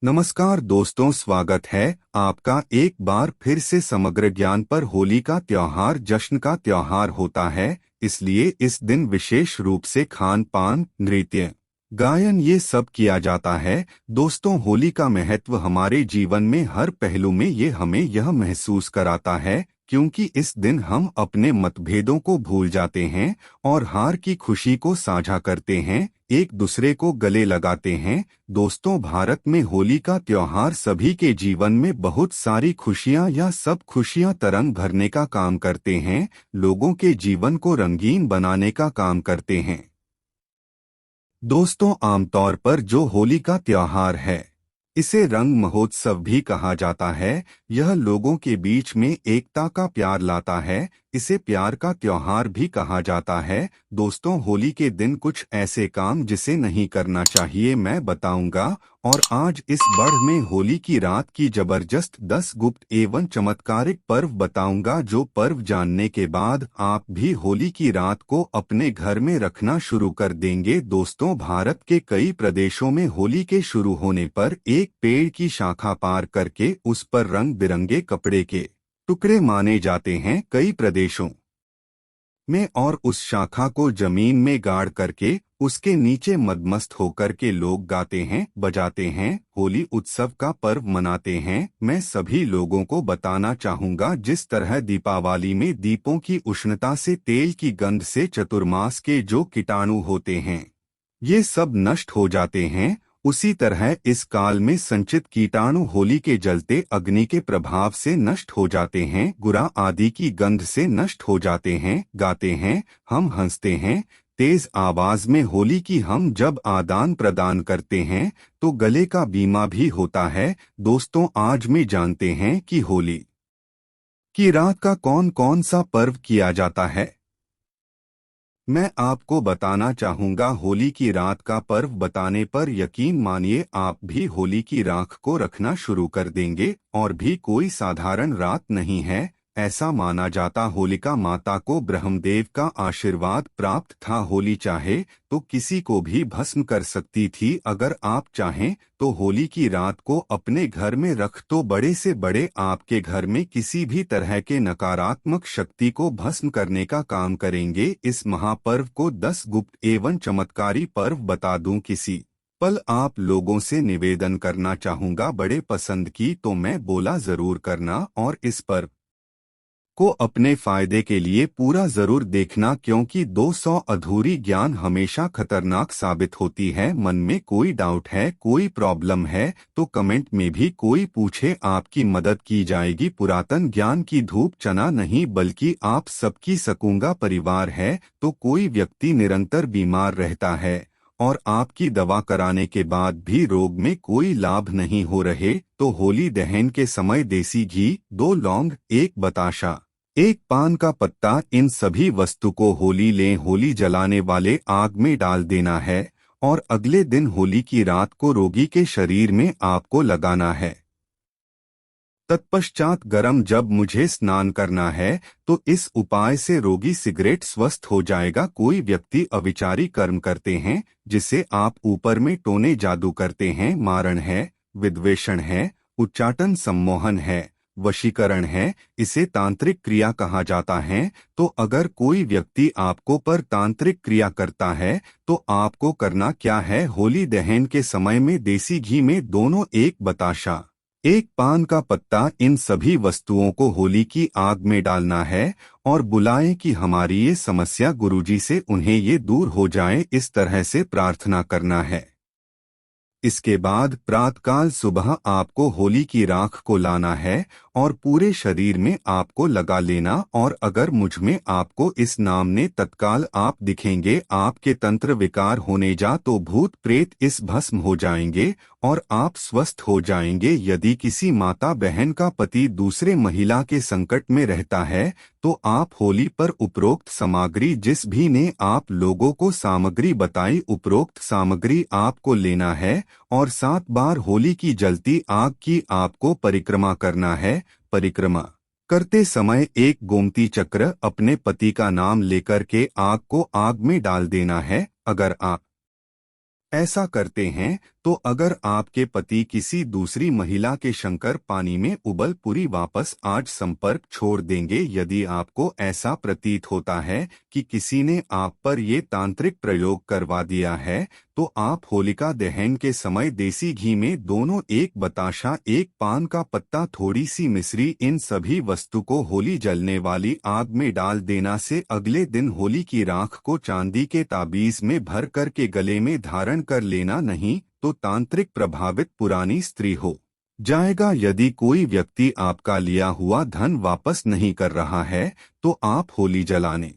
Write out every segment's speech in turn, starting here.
नमस्कार दोस्तों, स्वागत है आपका एक बार फिर से समग्र ज्ञान पर। होली का त्योहार जश्न का त्योहार होता है, इसलिए इस दिन विशेष रूप से खान पान, नृत्य, गायन ये सब किया जाता है। दोस्तों, होली का महत्व हमारे जीवन में हर पहलू में ये हमें यह महसूस कराता है, क्योंकि इस दिन हम अपने मतभेदों को भूल जाते हैं और हार की खुशी को साझा करते हैं, एक दूसरे को गले लगाते हैं। दोस्तों, भारत में होली का त्योहार सभी के जीवन में बहुत सारी खुशियां या सब खुशियां तरंग भरने का काम करते हैं, लोगों के जीवन को रंगीन बनाने का काम करते हैं। दोस्तों, आमतौर पर जो होली का त्योहार है, इसे रंग महोत्सव भी कहा जाता है। यह लोगों के बीच में एकता का प्यार लाता है, इसे प्यार का त्योहार भी कहा जाता है। दोस्तों, होली के दिन कुछ ऐसे काम जिसे नहीं करना चाहिए मैं बताऊंगा, और आज इस बढ़ में होली की रात की जबरदस्त 10 गुप्त एवं चमत्कारिक पर्व बताऊंगा, जो पर्व जानने के बाद आप भी होली की रात को अपने घर में रखना शुरू कर देंगे। दोस्तों, भारत के कई प्रदेशों में होली के शुरू होने पर एक पेड़ की शाखा पार करके उस पर रंग बिरंगे कपड़े के टुकड़े माने जाते हैं। कई प्रदेशों में और उस शाखा को जमीन में गाड़ करके उसके नीचे मदमस्त होकर के लोग गाते हैं, बजाते हैं, होली उत्सव का पर्व मनाते हैं। मैं सभी लोगों को बताना चाहूंगा, जिस तरह दीपावली में दीपों की उष्णता से, तेल की गंध से चतुर्मास के जो कीटाणु होते हैं ये सब नष्ट हो जाते हैं, उसी तरह इस काल में संचित कीटाणु होली के जलते अग्नि के प्रभाव से नष्ट हो जाते हैं, गुरा आदि की गंध से नष्ट हो जाते हैं। गाते हैं, हम हंसते हैं, तेज आवाज में होली की हम जब आदान प्रदान करते हैं तो गले का बीमा भी होता है। दोस्तों, आज में जानते हैं कि होली की रात का कौन कौन सा पर्व किया जाता है। मैं आपको बताना चाहूंगा, होली की रात का पर्व बताने पर यकीन मानिए आप भी होली की राख को रखना शुरू कर देंगे। और भी कोई साधारण रात नहीं है, ऐसा माना जाता होलिका माता को ब्रह्मदेव का आशीर्वाद प्राप्त था। होली चाहे तो किसी को भी भस्म कर सकती थी। अगर आप चाहें तो होली की रात को अपने घर में रख तो बड़े से बड़े आपके घर में किसी भी तरह के नकारात्मक शक्ति को भस्म करने का काम करेंगे। इस महापर्व को 10 गुप्त एवं चमत्कारी पर्व बता दूं। किसी पल आप लोगों से निवेदन करना चाहूंगा, बड़े पसंद की तो मैं बोला जरूर करना, और इस पर्व को अपने फायदे के लिए पूरा जरूर देखना, क्योंकि 200 अधूरी ज्ञान हमेशा खतरनाक साबित होती है। मन में कोई डाउट है, कोई प्रॉब्लम है तो कमेंट में भी कोई पूछे, आपकी मदद की जाएगी। पुरातन ज्ञान की धूप चना नहीं, बल्कि आप सबकी सकूंगा परिवार है तो कोई व्यक्ति निरंतर बीमार रहता है और आपकी दवा कराने के बाद भी रोग में कोई लाभ नहीं हो रहे, तो होली दहन के समय देसी घी, 2 लौंग, 1 बताशा, 1 पान का पत्ता, इन सभी वस्तु को होली लें, होली जलाने वाले आग में डाल देना है और अगले दिन होली की रात को रोगी के शरीर में आपको लगाना है। तत्पश्चात गरम जब मुझे स्नान करना है तो इस उपाय से रोगी सिगरेट स्वस्थ हो जाएगा। कोई व्यक्ति अविचारी कर्म करते हैं जिसे आप ऊपर में टोने जादू करते हैं, मारण है, विद्वेषण है, उच्चाटन, सम्मोहन है, वशीकरण है, इसे तांत्रिक क्रिया कहा जाता है। तो अगर कोई व्यक्ति आपको पर तांत्रिक क्रिया करता है तो आपको करना क्या है, होली दहन के समय में देसी घी में दोनों 1 बताशा, 1 पान का पत्ता, इन सभी वस्तुओं को होली की आग में डालना है और बुलाएं कि हमारी ये समस्या गुरुजी से उन्हें ये दूर हो जाए, इस तरह से प्रार्थना करना है। इसके बाद प्रातःकाल सुबह आपको होली की राख को लाना है और पूरे शरीर में आपको लगा लेना, और अगर मुझ में आपको इस नाम ने तत्काल आप दिखेंगे, आपके तंत्र विकार होने जा तो भूत प्रेत इस भस्म हो जाएंगे और आप स्वस्थ हो जाएंगे। यदि किसी माता बहन का पति दूसरे महिला के संकट में रहता है तो आप होली पर उपरोक्त सामग्री, जिस भी ने आप लोगों को सामग्री बताई, उपरोक्त सामग्री आपको लेना है और 7 बार होली की जलती आग की आपको परिक्रमा करना है। परिक्रमा करते समय 1 गोमती चक्र अपने पति का नाम लेकर के आग को आग में डाल देना है। अगर आप ऐसा करते हैं तो अगर आपके पति किसी दूसरी महिला के शंकर पानी में उबल पूरी वापस आज संपर्क छोड़ देंगे। यदि आपको ऐसा प्रतीत होता है कि किसी ने आप पर ये तांत्रिक प्रयोग करवा दिया है, तो आप होलिका दहन के समय देसी घी में दोनों, एक बताशा, एक पान का पत्ता, थोड़ी सी मिश्री, इन सभी वस्तु को होली जलने वाली आग में डाल देना से अगले दिन होली की राख को चांदी के ताबीज में भर कर के गले में धारण कर लेना। नहीं तो तांत्रिक प्रभावित पुरानी स्त्री हो जाएगा। यदि कोई व्यक्ति आपका लिया हुआ धन वापस नहीं कर रहा है, तो आप होली जलाने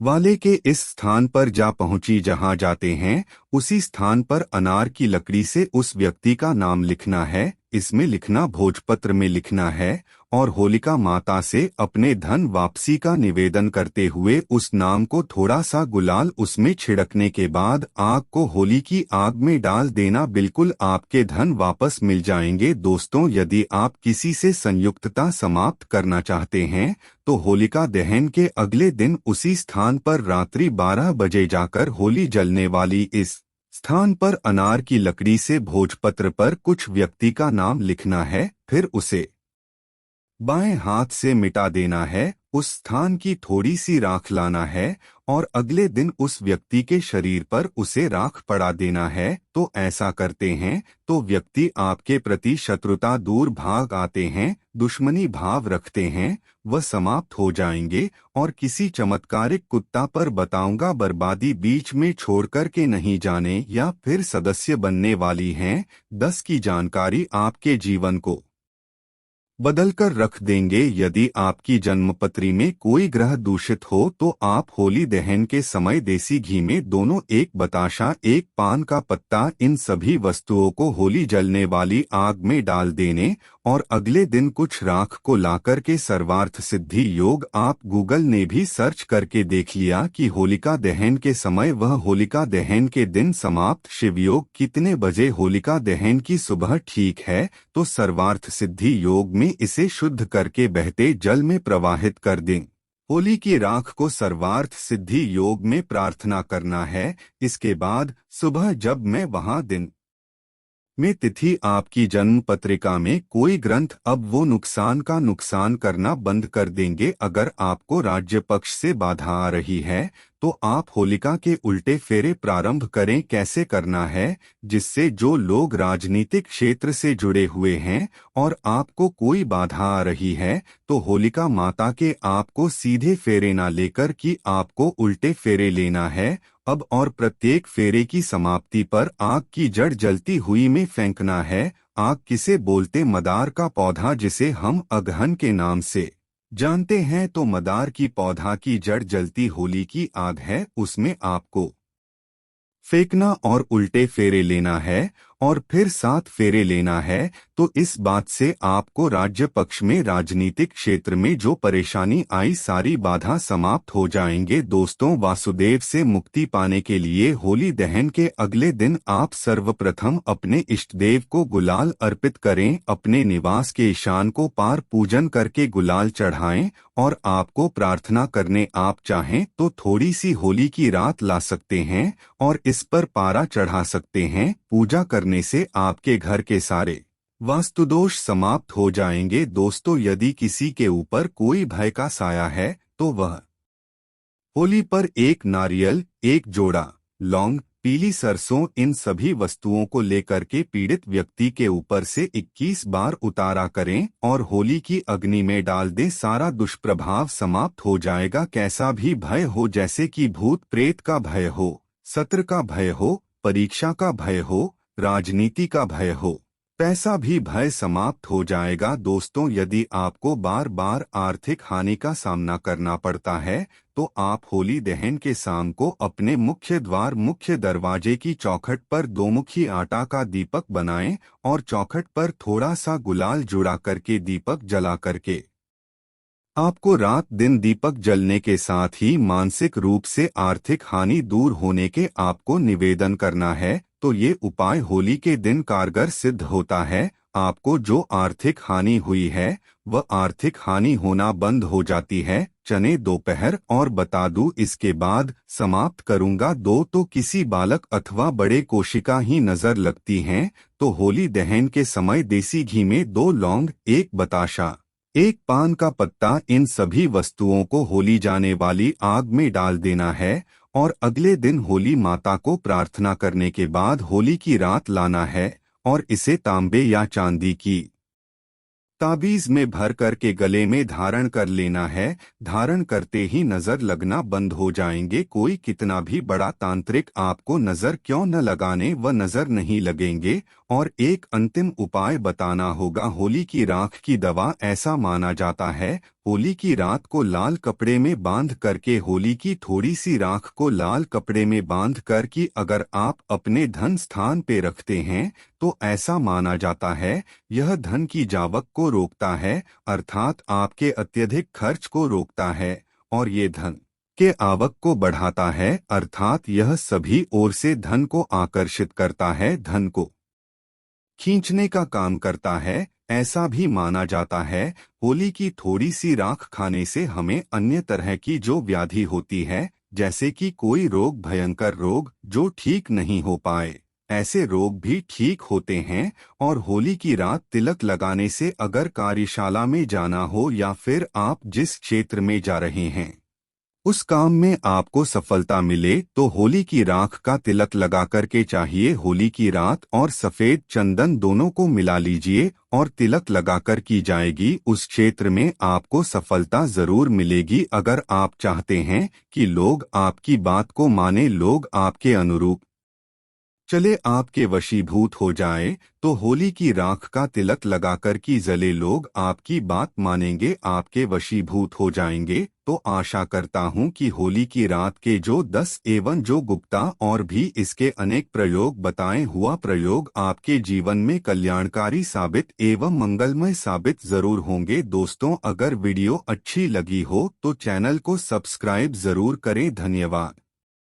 वाले के इस स्थान पर जा पहुंची जहां जाते हैं, उसी स्थान पर अनार की लकड़ी से उस व्यक्ति का नाम लिखना है। इसमें लिखना भोजपत्र में लिखना है और होलिका माता से अपने धन वापसी का निवेदन करते हुए उस नाम को थोड़ा सा गुलाल उसमें छिड़कने के बाद आग को होली की आग में डाल देना। बिल्कुल आपके धन वापस मिल जाएंगे। दोस्तों, यदि आप किसी से संयुक्तता समाप्त करना चाहते हैं, तो होलिका दहन के अगले दिन उसी स्थान पर रात्रि 12 बजे जाकर होली जलने वाली इस स्थान पर अनार की लकड़ी से भोजपत्र पर कुछ व्यक्ति का नाम लिखना है, फिर उसे बाएं हाथ से मिटा देना है। उस स्थान की थोड़ी सी राख लाना है और अगले दिन उस व्यक्ति के शरीर पर उसे राख पड़ा देना है। तो ऐसा करते हैं तो व्यक्ति आपके प्रति शत्रुता दूर भाग आते हैं, दुश्मनी भाव रखते हैं, वह समाप्त हो जाएंगे। और किसी चमत्कारिक कुत्ता पर बताऊंगा, बर्बादी बीच में छोड़कर के नहीं जाने या फिर सदस्य बनने वाली हैं। 10 की जानकारी आपके जीवन को बदलकर रख देंगे। यदि आपकी जन्मपत्री में कोई ग्रह दूषित हो, तो आप होली दहन के समय देसी घी में दोनों, एक बताशा, एक पान का पत्ता, इन सभी वस्तुओं को होली जलने वाली आग में डाल देने और अगले दिन कुछ राख को लाकर के सर्वार्थ सिद्धि योग। आप गूगल ने भी सर्च करके देख लिया कि होलिका दहन के समय वह होलिका दहन के दिन समाप्त शिवयोग कितने बजे होलिका दहन की सुबह ठीक है, तो सर्वार्थ सिद्धि योग में इसे शुद्ध करके बहते जल में प्रवाहित कर दें। होली की राख को सर्वार्थ सिद्धि योग में प्रार्थना करना है। इसके बाद सुबह जब मैं वहां दिन में तिथि आपकी जन्म पत्रिका में कोई ग्रंथ, अब वो नुकसान का नुकसान करना बंद कर देंगे। अगर आपको राज्य पक्ष से बाधा आ रही है, तो आप होलिका के उल्टे फेरे प्रारंभ करें। कैसे करना है? जिससे जो लोग राजनीतिक क्षेत्र से जुड़े हुए हैं और आपको कोई बाधा आ रही है, तो होलिका माता के आपको सीधे फेरे ना लेकर कि आपको उल्टे फेरे लेना है अब। और प्रत्येक फेरे की समाप्ति पर आग की जड़ जलती हुई में फेंकना है। आग किसे बोलते? मदार का पौधा, जिसे हम अगहन के नाम से जानते हैं। तो मदार की पौधा की जड़ जलती होली की आग है, उसमें आपको फेंकना और उल्टे फेरे लेना है और फिर 7 फेरे लेना है। तो इस बात से आपको राज्य पक्ष में राजनीतिक क्षेत्र में जो परेशानी आई, सारी बाधा समाप्त हो जाएंगे। दोस्तों, वासुदेव से मुक्ति पाने के लिए होली दहन के अगले दिन आप सर्वप्रथम अपने इष्ट देव को गुलाल अर्पित करें। अपने निवास के ईशान को पार पूजन करके गुलाल चढ़ाएं और आपको प्रार्थना करने आप चाहें तो थोड़ी सी होली की रात ला सकते हैं और इस पर पारा चढ़ा सकते हैं। पूजा करने से आपके घर के सारे वास्तुदोष समाप्त हो जाएंगे। दोस्तों, यदि किसी के ऊपर कोई भय का साया है, तो वह होली पर एक नारियल, एक जोड़ा लौंग, पीली सरसों, इन सभी वस्तुओं को लेकर के पीड़ित व्यक्ति के ऊपर से 21 बार उतारा करें और होली की अग्नि में डाल दें। सारा दुष्प्रभाव समाप्त हो जाएगा। कैसा भी भय हो, जैसे कि भूत प्रेत का भय हो, सत्र का भय हो, परीक्षा का भय हो, राजनीति का भय हो, पैसा भी भय समाप्त हो जाएगा। दोस्तों, यदि आपको बार बार आर्थिक हानि का सामना करना पड़ता है, तो आप होली दहन के शाम को अपने मुख्य द्वार, मुख्य दरवाजे की चौखट पर 2 मुखी आटा का दीपक बनाएं और चौखट पर थोड़ा सा गुलाल जुड़ा करके दीपक जला करके आपको रात दिन दीपक जलने के साथ ही मानसिक रूप से आर्थिक हानि दूर होने के आपको निवेदन करना है। तो ये उपाय होली के दिन कारगर सिद्ध होता है। आपको जो आर्थिक हानि हुई है, वह आर्थिक हानि होना बंद हो जाती है। चने दोपहर और बता दूं इसके बाद समाप्त करूंगा। दो तो किसी बालक अथवा बड़े कोशिका ही नजर लगती हैं, तो होली दहन के समय देसी घी में 2 लौंग, 1 बताशा, 1 पान का पत्ता, इन सभी वस्तुओं को होली जाने वाली आग में डाल देना है और अगले दिन होली माता को प्रार्थना करने के बाद होली की रात लाना है और इसे तांबे या चांदी की ताबीज में भर कर के गले में धारण कर लेना है। धारण करते ही नजर लगना बंद हो जाएंगे। कोई कितना भी बड़ा तांत्रिक आपको नजर क्यों न लगाने व नजर नहीं लगेंगे। और एक अंतिम उपाय बताना होगा। होली की राख की दवा, ऐसा माना जाता है होली की रात को लाल कपड़े में बांध करके होली की थोड़ी सी राख को लाल कपड़े में बांध कर कि अगर आप अपने धन स्थान पे रखते हैं तो ऐसा माना जाता है यह धन की जावक को रोकता है, अर्थात आपके अत्यधिक खर्च को रोकता है और ये धन के आवक को बढ़ाता है, अर्थात यह सभी ओर से धन को आकर्षित करता है, धन को खींचने का काम करता है। ऐसा भी माना जाता है होली की थोड़ी सी राख खाने से हमें अन्य तरह की जो व्याधि होती है, जैसे कि कोई रोग, भयंकर रोग जो ठीक नहीं हो पाए, ऐसे रोग भी ठीक होते हैं। और होली की रात तिलक लगाने से अगर कार्यशाला में जाना हो या फिर आप जिस क्षेत्र में जा रहे हैं उस काम में आपको सफलता मिले तो होली की राख का तिलक लगा करके चाहिए। होली की रात और सफेद चंदन दोनों को मिला लीजिए और तिलक लगाकर की जाएगी। उस क्षेत्र में आपको सफलता जरूर मिलेगी। अगर आप चाहते हैं कि लोग आपकी बात को माने, लोग आपके अनुरूप चले, आपके वशीभूत हो जाए, तो होली की राख का तिलक लगाकर की जले लोग आपकी बात मानेंगे, आपके वशीभूत हो जाएंगे। तो आशा करता हूं कि होली की रात के जो 10 एवं जो गुप्ता और भी इसके अनेक प्रयोग बताए हुआ प्रयोग आपके जीवन में कल्याणकारी साबित एवं मंगलमय साबित जरूर होंगे। दोस्तों, अगर वीडियो अच्छी लगी हो तो चैनल को सब्सक्राइब जरूर करें। धन्यवाद।